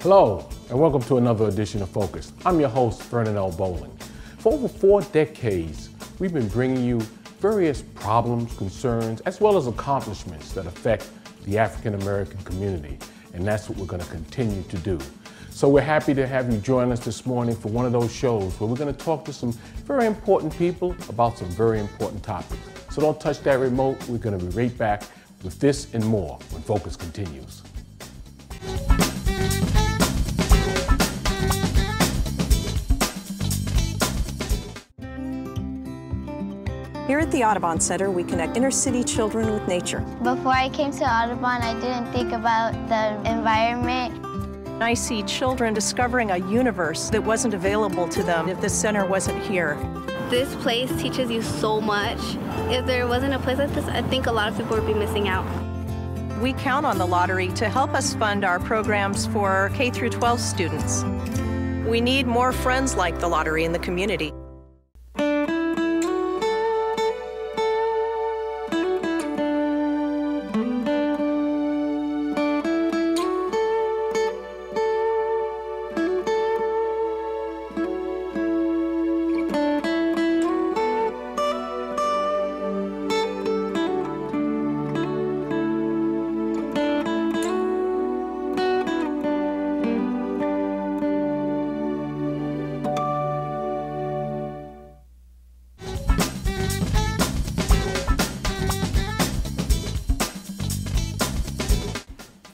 Hello, and welcome to another edition of Focus. I'm your host, Vernon L. Bowling. For over 4 decades, we've been bringing you various problems, concerns, as well as accomplishments that affect the African American community, and that's what we're going to continue to do. So we're happy to have you join us this morning for one of those shows where we're going to talk to some very important people about some very important topics. So don't touch that remote. We're going to be right back with this and more when Focus continues. Here at the Audubon Center, we connect inner-city children with nature. Before I came to Audubon, I didn't think about the environment. I see children discovering a universe that wasn't available to them if the center wasn't here. This place teaches you so much. If there wasn't a place like this, I think a lot of people would be missing out. We count on the lottery to help us fund our programs for K-12 students. We need more friends like the lottery in the community.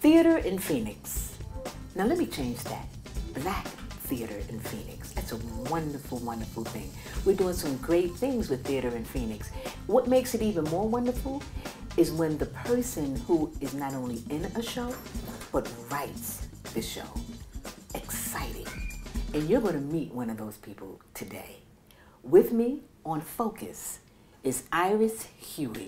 Theater in Phoenix. Now let me change that. Black theater in Phoenix. That's a wonderful, wonderful thing. We're doing some great things with theater in Phoenix. What makes it even more wonderful is when the person who is not only in a show, but writes the show. Exciting. And you're going to meet one of those people today. With me on Focus is Iris Huey.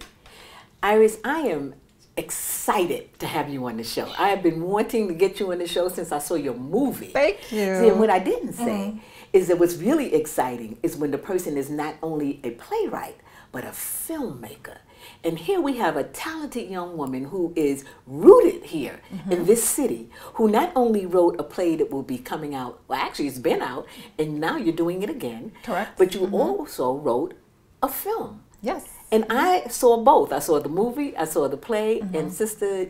Iris, I am excited to have you on the show. I have been wanting to get you on the show since I saw your movie. Thank you. See, and what I didn't say is that what's really exciting is when the person is not only a playwright, but a filmmaker. And here we have a talented young woman who is rooted here in this city, who not only wrote a play that will be coming out, well actually it's been out, and now you're doing it again. Correct. But you also wrote a film. Yes. And I saw both. I saw the movie, I saw the play, and sister,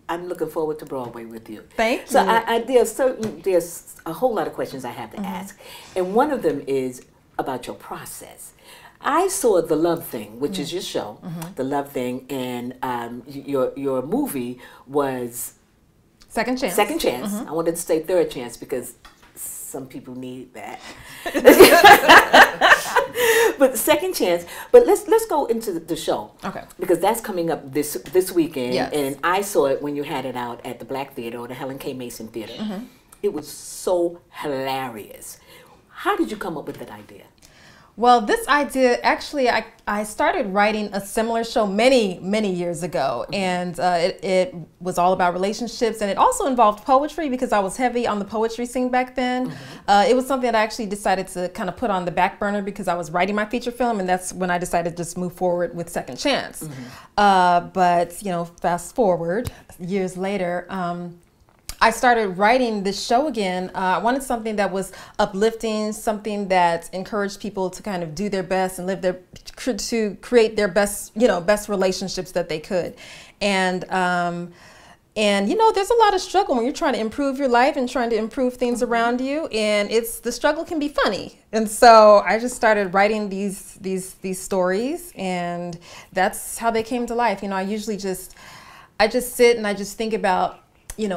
I'm looking forward to Broadway with you. Thank you. So there's a whole lot of questions I have to ask. And one of them is about your process. I saw the LoveThing, which is your show, the LoveThing, and your movie was Second Chance. Second Chance. I wanted to say Third Chance because some people need that. But Second Chance. But let's go into the show. Okay. Because that's coming up this weekend. Yes. And I saw it when you had it out at the Black Theater or the Helen K. Mason Theater. It was so hilarious. How did you come up with that idea? Well, this idea, actually, I started writing a similar show many, many years ago, and it was all about relationships, and it also involved poetry because I was heavy on the poetry scene back then. It was something that I actually decided to kind of put on the back burner because I was writing my feature film, and that's when I decided to just move forward with Second Chance. But, you know, fast forward years later, I started writing this show again. I wanted something that was uplifting, something that encouraged people to kind of do their best and to create their best, best relationships that they could. And you know, there's a lot of struggle when you're trying to improve your life and trying to improve things around you. And the struggle can be funny. And so I just started writing these stories, and that's how they came to life. You know, I just sit and I just think about,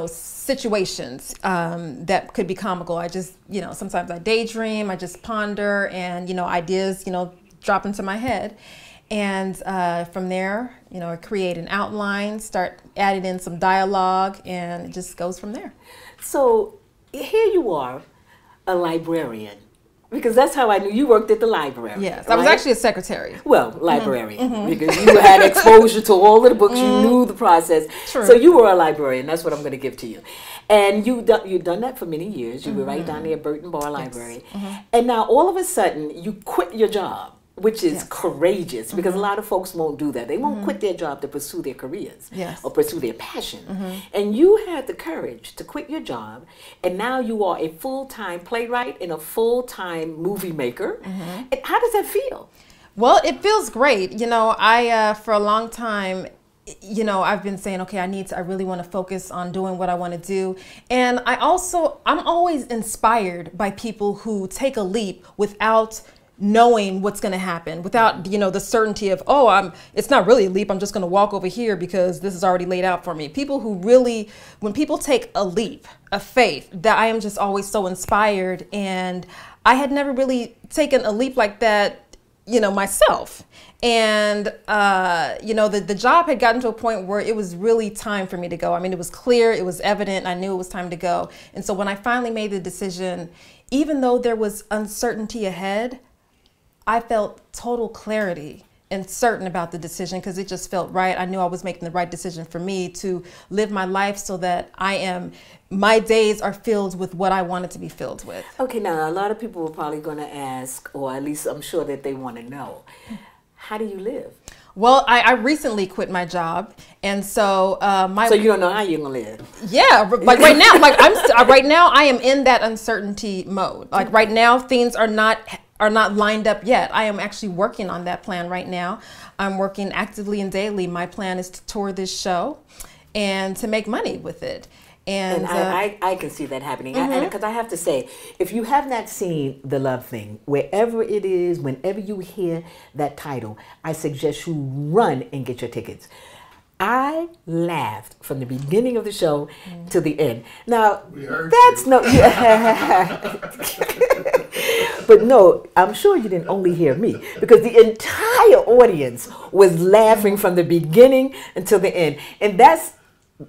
situations that could be comical. I just, sometimes I daydream, I just ponder, and, ideas, drop into my head. And from there, I create an outline, start adding in some dialogue, and it just goes from there. So here you are, a librarian. Because that's how I knew you worked at the library. Yes, right? I was actually a secretary. Well, librarian, because you had exposure to all of the books, you knew the process. True. So you were a librarian, that's what I'm going to give to you. And you've done that for many years. You were right down there at Burton Bar Library. And now all of a sudden, you quit your job. which is courageous, because a lot of folks won't do that. They won't quit their job to pursue their careers or pursue their passion. And you had the courage to quit your job, and now you are a full-time playwright and a full-time movie maker. And how does that feel? Well, it feels great. You know, I for a long time, you know, I've been saying, okay, I really want to focus on doing what I want to do. And I'm always inspired by people who take a leap without knowing what's going to happen, without, you know, the certainty of, oh, it's not really a leap, I'm just going to walk over here because this is already laid out for me. People who really, when people take a leap of faith, that I am just always so inspired. And I had never really taken a leap like that, you know, myself. And, you know, the job had gotten to a point where it was really time for me to go. I mean, it was clear, it was evident, I knew it was time to go. And so when I finally made the decision, even though there was uncertainty ahead, I felt total clarity and certain about the decision, because it just felt right. I knew I was making the right decision for me to live my life so that my days are filled with what I wanted to be filled with. Okay, now a lot of people are probably going to ask, or at least I'm sure that they want to know, how do you live? Well, I recently quit my job, and so So you don't know how you're gonna live? Yeah, like right now, right now I am in that uncertainty mode. Like right now, things are not lined up yet. I am actually working on that plan right now. I'm working actively and daily. My plan is to tour this show and to make money with it. And I can see that happening. Because I have to say, if you have not seen The LoveThing, wherever it is, whenever you hear that title, I suggest you run and get your tickets. I laughed from the beginning of the show to the end. Now, that's no... But no, I'm sure you didn't only hear me, because the entire audience was laughing from the beginning until the end. And that's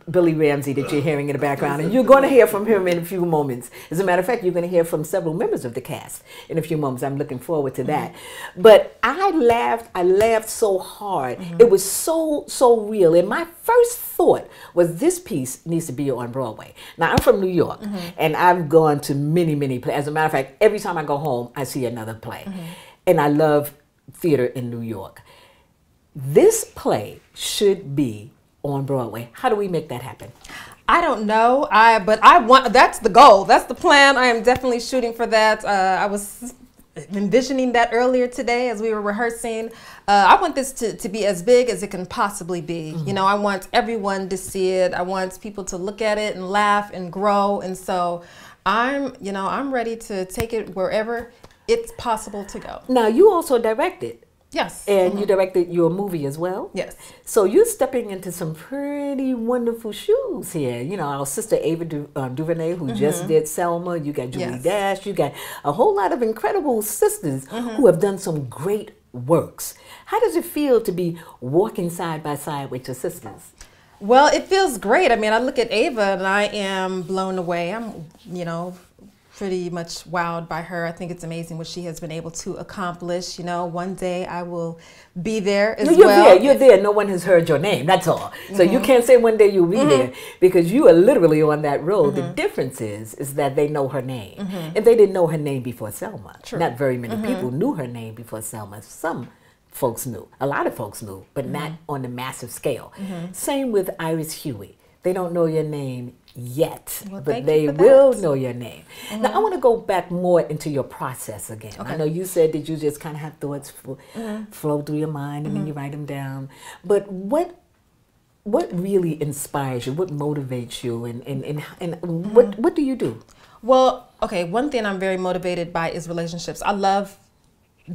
Billy Ramsey that you're hearing in the background, and you're going to hear from him in a few moments. As a matter of fact, you're going to hear from several members of the cast in a few moments. I'm looking forward to that. But I laughed so hard. It was so real. And my first thought was, this piece needs to be on Broadway. Now, I'm from New York, and I've gone to many plays. As a matter of fact, every time I go home, I see another play. And I love theater in New York. This play should be on Broadway. How do we make that happen? I don't know. But I want. That's the goal. That's the plan. I am definitely shooting for that. I was envisioning that earlier today as we were rehearsing. I want this to be as big as it can possibly be. You know, I want everyone to see it. I want people to look at it and laugh and grow. And so I'm ready to take it wherever it's possible to go. Now, you also directed. Yes. And you directed your movie as well? Yes. So you're stepping into some pretty wonderful shoes here. You know, our sister Ava DuVernay, who just did Selma. You got Julie Dash. You got a whole lot of incredible sisters who have done some great works. How does it feel to be walking side by side with your sisters? Well, it feels great. I mean, I look at Ava and I am blown away. I'm, you know, pretty much wowed by her. I think it's amazing what she has been able to accomplish. You know, one day I will be there as well. You're there. No one has heard your name. That's all. So you can't say one day you'll be there, because you are literally on that road. The difference is that they know her name. And they didn't know her name before Selma. True. Not very many people knew her name before Selma. Some folks knew. A lot of folks knew, but not on the massive scale. Same with Iris Huey. They don't know your name yet, well, but they will know your name. Now, I want to go back more into your process again. Okay. I know you said that you just kind of have thoughts flow through your mind, and then you write them down. But what really inspires you? What motivates you? And what do you do? Well, okay, one thing I'm very motivated by is relationships. I love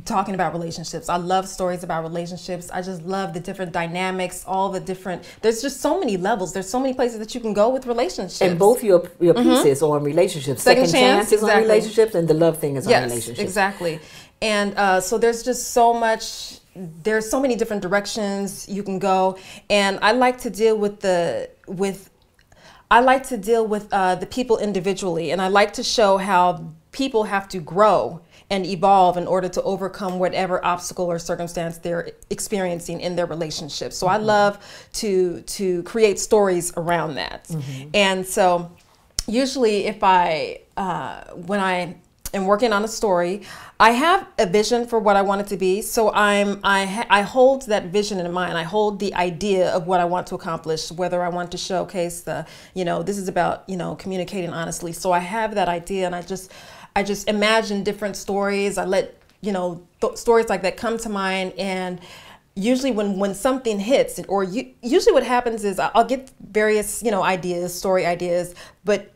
talking about relationships. I love stories about relationships. I just love the different dynamics, all the different, there's just so many levels. There's so many places that you can go with relationships. And both your pieces are on relationships. Second Chance is on relationships, and The LoveThing is on relationships. Yes, exactly. And so there's just so much, there's so many different directions you can go. And I like to deal with the people individually. And I like to show how people have to grow and evolve in order to overcome whatever obstacle or circumstance they're experiencing in their relationship. So I love to create stories around that. And so usually if when I am working on a story. I have a vision for what I want it to be, so I hold that vision in mind. I hold the idea of what I want to accomplish, whether I want to showcase the, this is about, communicating honestly. So I have that idea, and I just imagine different stories. I let, stories like that come to mind, and usually when something hits, or usually what happens is I'll get various, ideas, story ideas, but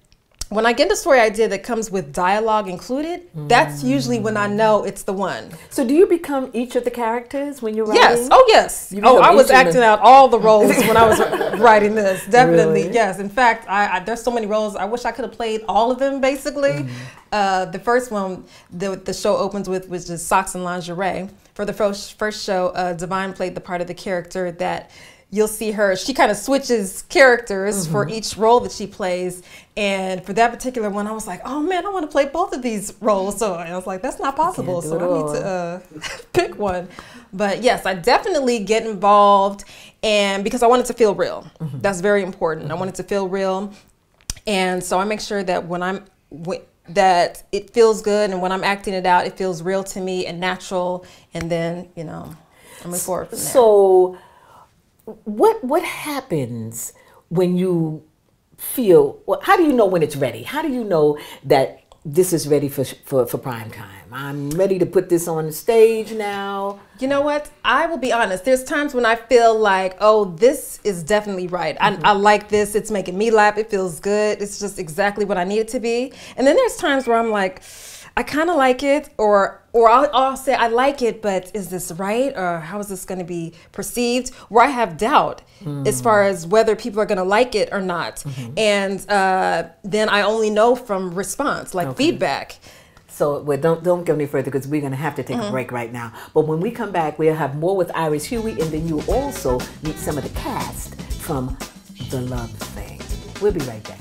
when I get a story idea that comes with dialogue included, that's usually when I know it's the one. So do you become each of the characters when you're writing? Yes. Oh, yes. Oh, I was acting out all the roles when I was writing this. Definitely. Really? Yes. In fact, there's so many roles. I wish I could have played all of them, basically. The first one the show opens with was just Socks and Lingerie. For the first show, Divine played the part of the character that you'll see her, she kind of switches characters for each role that she plays. And for that particular one, I was like, oh man, I want to play both of these roles. So I was like, that's not possible. So I need to pick one. But yes, I definitely get involved, and because I want it to feel real. That's very important. I want it to feel real. And so I make sure that that it feels good, and when I'm acting it out, it feels real to me and natural. And then, I move forward from there. So what happens when you feel, how do you know when it's ready? How do you know that this is ready for prime time? I'm ready to put this on the stage now. You know what? I will be honest. There's times when I feel like, oh, this is definitely right. I like this. It's making me laugh. It feels good. It's just exactly what I need it to be. And then there's times where I'm like, I kind of like it, or I'll say I like it, but is this right, or how is this going to be perceived? Where I have doubt as far as whether people are going to like it or not, and then I only know from response, like feedback. So don't go any further, because we're going to have to take a break right now. But when we come back, we'll have more with Iris Huey, and then you'll also meet some of the cast from The LoveThing. We'll be right back.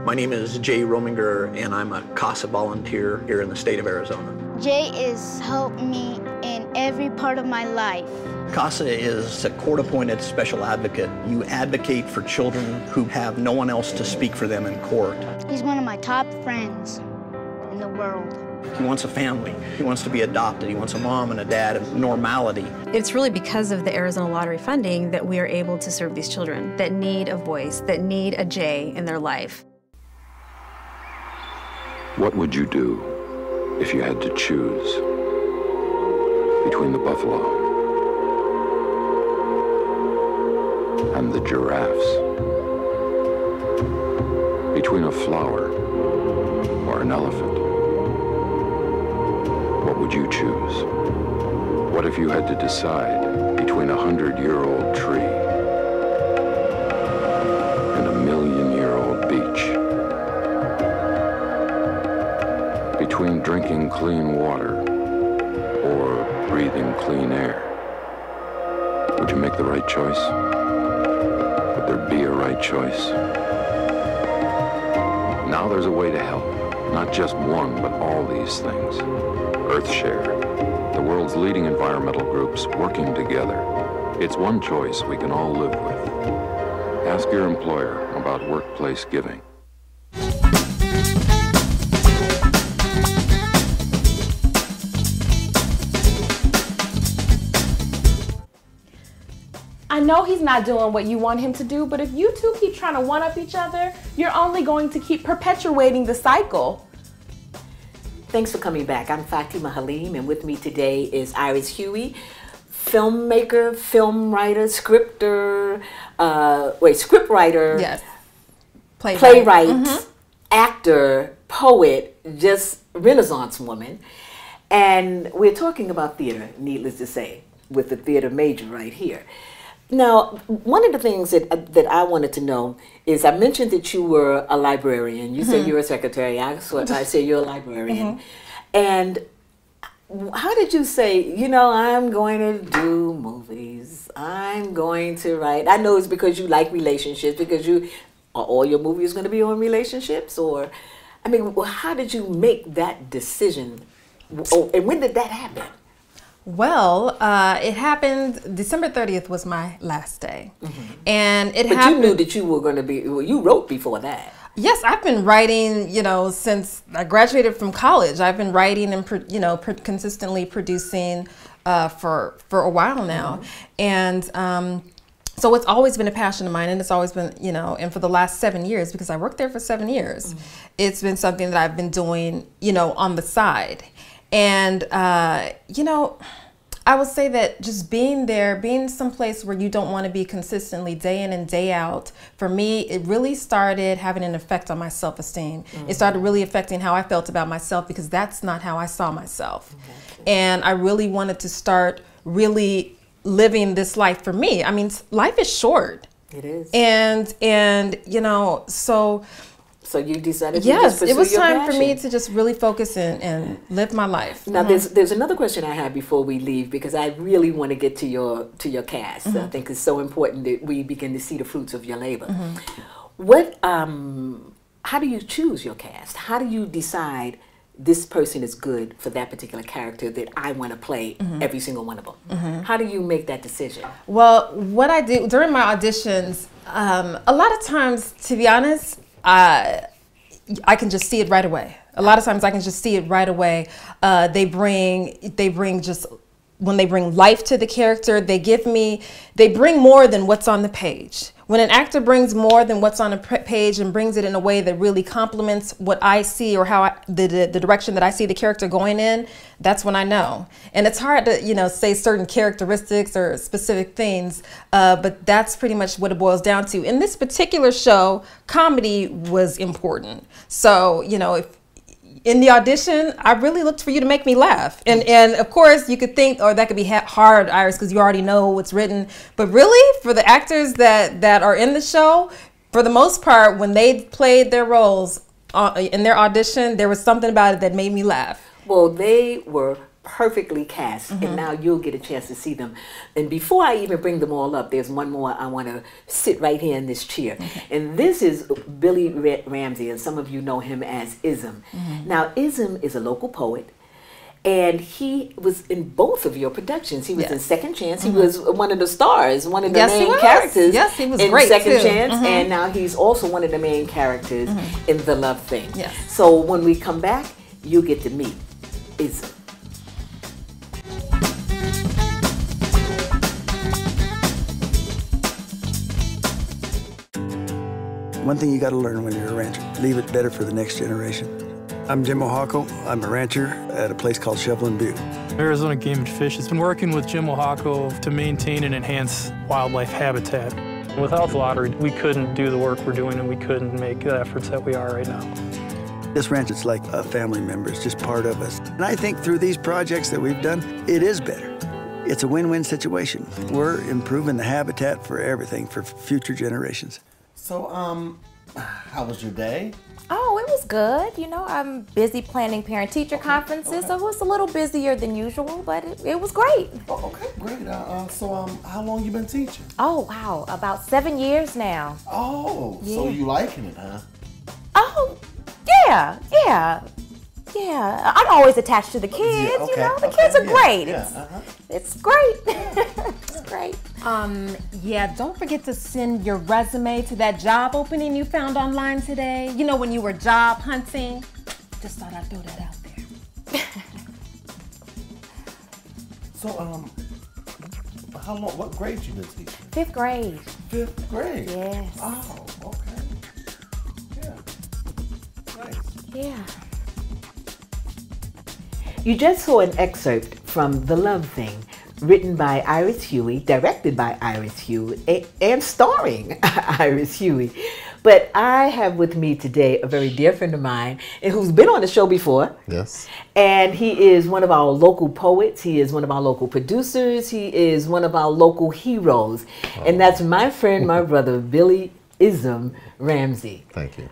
My name is Jay Rominger, and I'm a CASA volunteer here in the state of Arizona. Jay has helped me in every part of my life. CASA is a court-appointed special advocate. You advocate for children who have no one else to speak for them in court. He's one of my top friends in the world. He wants a family. He wants to be adopted. He wants a mom and a dad and normality. It's really because of the Arizona Lottery funding that we are able to serve these children that need a voice, that need a Jay in their life. What would you do if you had to choose between the buffalo and the giraffes? Between a flower or an elephant? What would you choose? What if you had to decide between a 100-year-old tree and a million-year-old beach? Between drinking clean water or breathing clean air? Would you make the right choice? Would there be a right choice? Now there's a way to help. Not just one, but all these things. EarthShare, the world's leading environmental groups working together. It's one choice we can all live with. Ask your employer about workplace giving. I know he's not doing what you want him to do, but if you two keep trying to one-up each other, you're only going to keep perpetuating the cycle. Thanks for coming back. I'm Fatima Halim, and with me today is Iris Huey, filmmaker, film writer, scriptwriter, Yes. playwright, actor, poet, just Renaissance woman. And we're talking about theater, needless to say, with the theater major right here. Now, one of the things that I wanted to know is, I mentioned that you were a librarian. You said you were a secretary. I say you're a librarian. And how did you say, I'm going to do movies. I'm going to write. I know it's because you like relationships, because are all your movies going to be on relationships? Or, how did you make that decision? Oh, and when did that happen? Well, it happened, December 30th was my last day. And it But happened. you knew that you were going to be, well, you wrote before that. Yes, I've been writing, you know, since I graduated from college. I've been writing and, consistently producing for a while now. And so it's always been a passion of mine, and it's always been, you know, and for the last 7 years, because I worked there for 7 years, it's been something that I've been doing, you know, on the side. And, you know, I would say that just being there, being someplace where you don't want to be consistently day in and day out, for me, it really started having an effect on my self-esteem. It started really affecting how I felt about myself, because that's not how I saw myself. And I really wanted to start really living this life for me. I mean, life is short. It is. And you know, so you decided to yes, just pursue it was your time for me passion. to just really focus and live my life. Now, there's another question I have before we leave, because I really want to get to your cast. I think it's so important that we begin to see the fruits of your labor. What, how do you choose your cast? How do you decide this person is good for that particular character that I want to play every single one of them? How do you make that decision? Well, what I do during my auditions, a lot of times, to be honest, I can just see it right away. A lot of times I can just see it right away. They bring just, when they bring life to the character, they bring more than what's on the page. When an actor brings more than what's on a page and brings it in a way that really complements what I see, or how the direction that I see the character going in, that's when I know. And it's hard to, you know, say certain characteristics or specific things, but that's pretty much what it boils down to. In this particular show, comedy was important. So, you know, in the audition, I really looked for you to make me laugh. And of course, you could think, oh, that could be hard, Iris, because you already know what's written. But really, for the actors that are in the show, for the most part, when they played their roles in their audition, there was something about it that made me laugh. Well, they were perfectly cast, and now you'll get a chance to see them. And before I even bring them all up, there's one more I want to sit right here in this chair. And this is Billy Ramsey, and some of you know him as Ism. Now, Ism is a local poet, and he was in both of your productions. He was in Second Chance. He was one of the stars, one of the main characters. Yes, he was in great Second too. Chance, and now he's also one of the main characters in The Love Thing. Yes. So when we come back, you'll get to meet Ism. One thing you got to learn when you're a rancher, leave it better for the next generation. I'm Jim Ohako. I'm a rancher at a place called Shovelin Butte. Arizona Game and Fish has been working with Jim Ohako to maintain and enhance wildlife habitat. Without the lottery, we couldn't do the work we're doing, and we couldn't make the efforts that we are right now. This ranch is like a family member. It's just part of us. And I think through these projects that we've done, it is better. It's a win-win situation. We're improving the habitat for everything for future generations. So, how was your day? Oh, it was good. You know, I'm busy planning parent-teacher conferences, so it was a little busier than usual, but it was great. Oh, okay, great. So, how long you been teaching? Oh, wow, about 7 years now. Oh, Yeah. So you liking it, huh? Oh, yeah. I'm always attached to the kids, okay, you know. The kids are great. Yeah, It's great. It's great. Yeah, don't forget to send your resume to that job opening you found online today. You know, when you were job hunting. Just thought I'd throw that out there. So, how long, what grade you been teaching? 5th grade. 5th grade? Yes. Oh, okay. Yeah. Nice. Yeah. You just saw an excerpt from The Love Thing, written by Iris Huey, directed by Iris Huey, and starring Iris Huey. But I have with me today a very dear friend of mine, and who's been on the show before. Yes. And he is one of our local poets. He is one of our local producers. He is one of our local heroes. Oh. And that's my friend, my brother, Billy Ism Ramsey. Thank you.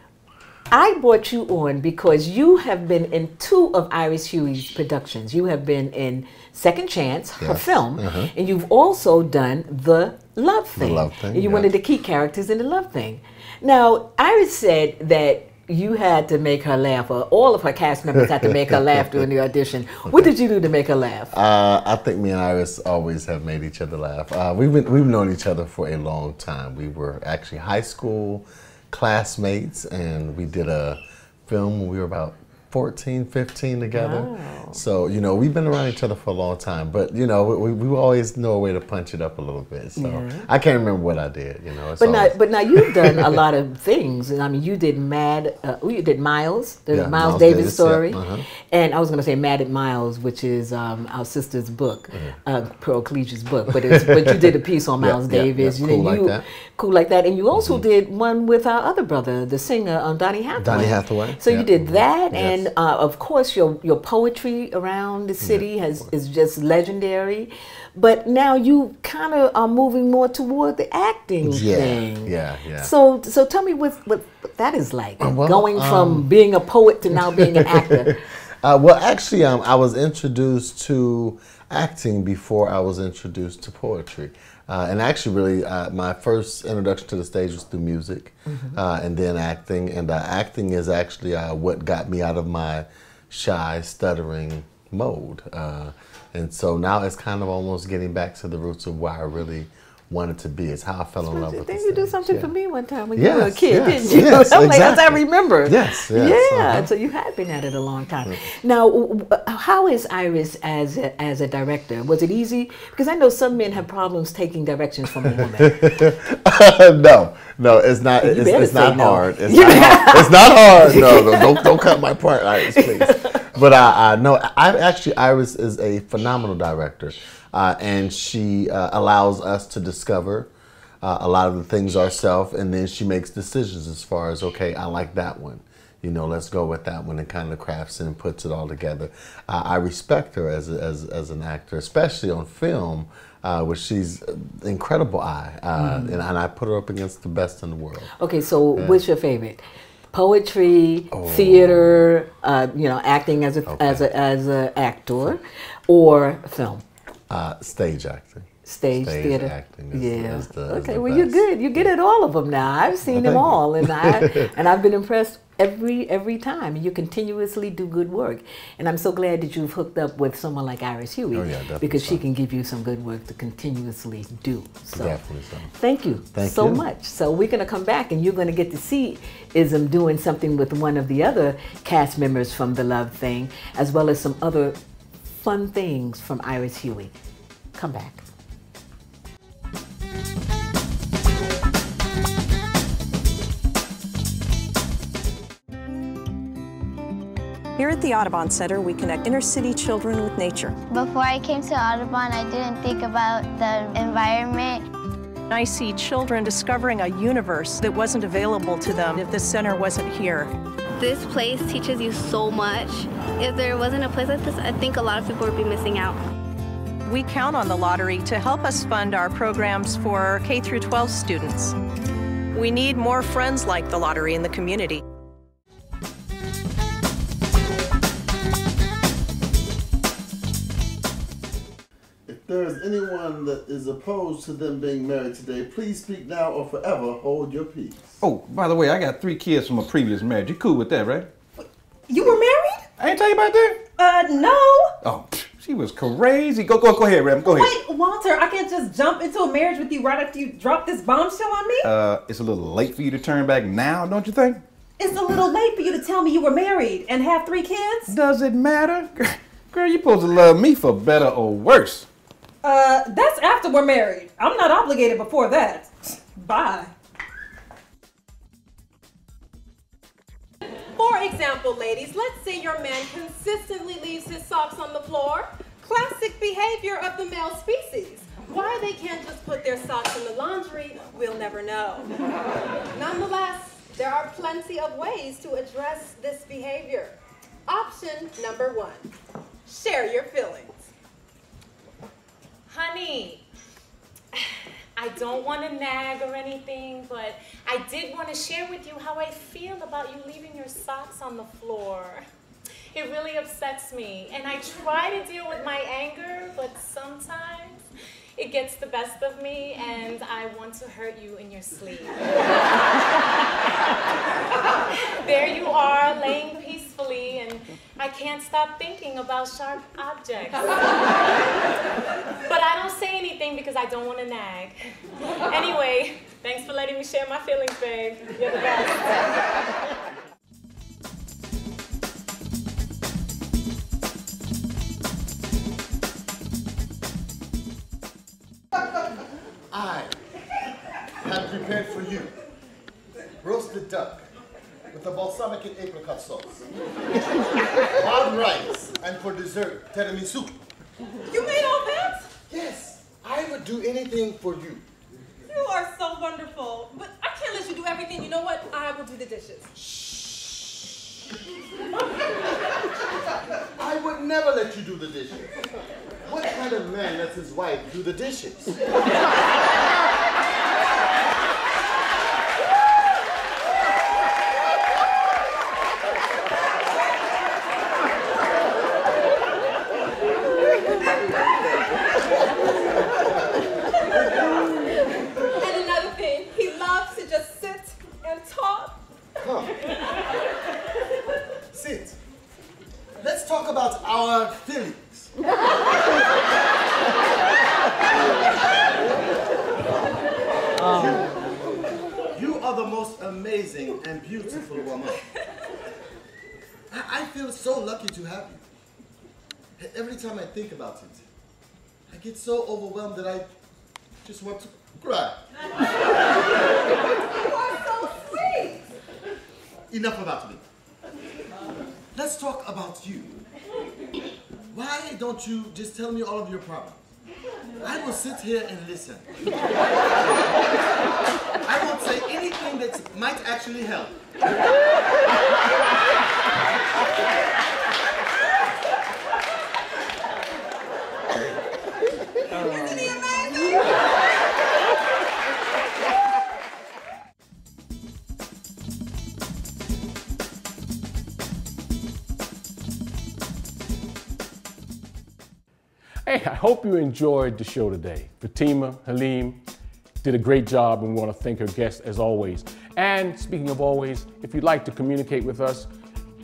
I brought you on because you have been in 2 of Iris Huey's productions. You have been in Second Chance, her film, and you've also done The Love Thing. The Love Thing, and you're one of the key characters in The Love Thing. Now, Iris said that you had to make her laugh, or all of her cast members had to make her laugh during the audition. What did you do to make her laugh? I think me and Iris always have made each other laugh. We've known each other for a long time. We were actually high school classmates, and we did a film when we were about 14, 15 together. Wow. So, you know, we've been around each other for a long time, but, you know, we always know a way to punch it up a little bit. So Yeah. I can't remember what I did, you know. But now you've done a lot of things. I mean, you did you did Miles, the Miles Davis story. Yeah. And I was going to say Mad at Miles, which is our sister's book, Pearl Cleage's book. But you did a piece on Miles Davis. Cool like that. Cool like that. And you also did one with our other brother, the singer, Donny Hathaway. Donny Hathaway. So you did that, Yes. and of course your poetry around the city is just legendary. But now you kind of are moving more toward the acting thing. Yeah. So tell me what that is like, Well, going from being a poet to now being an actor. Well, actually, I was introduced to acting before I was introduced to poetry. And actually, really, my first introduction to the stage was through music, and then acting. And acting is actually what got me out of my shy, stuttering mode. And so now it's kind of almost getting back to the roots of where I really wanted to be. It's how I fell in love with it. Didn't you do something for me one time when you Yes, were a kid, yes, didn't you? yes, I'm like, exactly. I remember. Yes. Yeah, so you had been at it a long time. Now, how is Iris as a director? Was it easy? Because I know some men have problems taking directions from a woman. No, it's not. It's not no. hard. It's not hard. No, don't cut my part, Iris, please. But Iris is a phenomenal director, and she allows us to discover a lot of the things ourselves, and then she makes decisions as far as, okay, I like that one. You know, let's go with that one, and kind of crafts it and puts it all together. I respect her as an actor, especially on film, where she's incredible eye, and I put her up against the best in the world. Okay, so what's your favorite? Poetry, theater, acting as a actor, or film? Stage acting. Stage theater acting is the okay, the well, best. you're good. You get at all of them now. I've seen them all, and I've been impressed every time. You continuously do good work, and I'm so glad that you've hooked up with someone like Iris Huey, because she can give you some good work to continuously do. So, definitely so. Thank you so much. So we're going to come back, and you're going to get to see Ism doing something with one of the other cast members from the LoveThing, as well as some other fun things from Iris Huey. Come back. Here at the Audubon Center, we connect inner city children with nature. Before I came to Audubon, I didn't think about the environment. I see children discovering a universe that wasn't available to them if this center wasn't here. This place teaches you so much. If there wasn't a place like this, I think a lot of people would be missing out. We count on the lottery to help us fund our programs for K-12 students. We need more friends like the lottery in the community. If there is anyone that is opposed to them being married today, please speak now or forever hold your peace. Oh, by the way, I got 3 kids from a previous marriage. You cool with that, right? You were married? I ain't tell you about that? No. Oh, she was crazy. Go ahead, Rem. Go ahead. Wait, Walter, I can't just jump into a marriage with you right after you drop this bombshell on me? It's a little late for you to turn back now, don't you think? It's a little late for you to tell me you were married and have 3 kids? Does it matter? Girl, you're supposed to love me for better or worse. That's after we're married. I'm not obligated before that. Bye. For example, ladies, let's say your man consistently leaves his socks on the floor. Classic behavior of the male species. Why they can't just put their socks in the laundry, we'll never know. Nonetheless, there are plenty of ways to address this behavior. Option number 1, share your feelings. Honey, I don't want to nag or anything, but I did want to share with you how I feel about you leaving your socks on the floor. It really upsets me, and I try to deal with my anger, but sometimes it gets the best of me, and I want to hurt you in your sleep. There you are, laying peacefully, and I can't stop thinking about sharp objects. But I don't say anything because I don't want to nag. Anyway, thanks for letting me share my feelings, babe. You're the best. I have prepared for you roasted duck with a balsamic and apricot sauce, wild rice, and for dessert, tiramisu. You made all that? Yes, I would do anything for you. You are so wonderful. But I can't let you do everything. You know what? I will do the dishes. I would never let you do the dishes. What kind of man lets his wife do the dishes? And another thing, he loves to just sit and talk. Come. Sit. Let's talk about our feelings. You are the most amazing and beautiful woman. I feel so lucky to have you. Every time I think about it, I get so overwhelmed that I just want to cry. You are so sweet. Enough about me. Let's talk about you. Why don't you just tell me all of your problems? I will sit here and listen. I won't say anything that might actually help. Isn't he amazing? Hey, I hope you enjoyed the show today. Fatima, Halim did a great job, and we want to thank our guests as always. And speaking of always, if you'd like to communicate with us,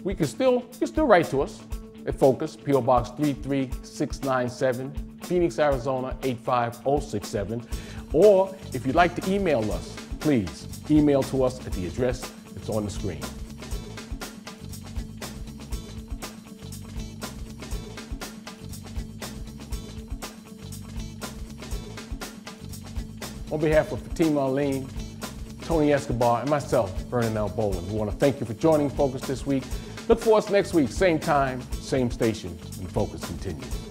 you can still write to us at Focus, P.O. Box 33697, Phoenix, Arizona 85067. Or if you'd like to email us, please email to us at the address that's on the screen. On behalf of Fatima Aline, Tony Escobar, and myself, Vernon L. Boland, we want to thank you for joining Focus this week. Look for us next week, same time, same station, when Focus continues.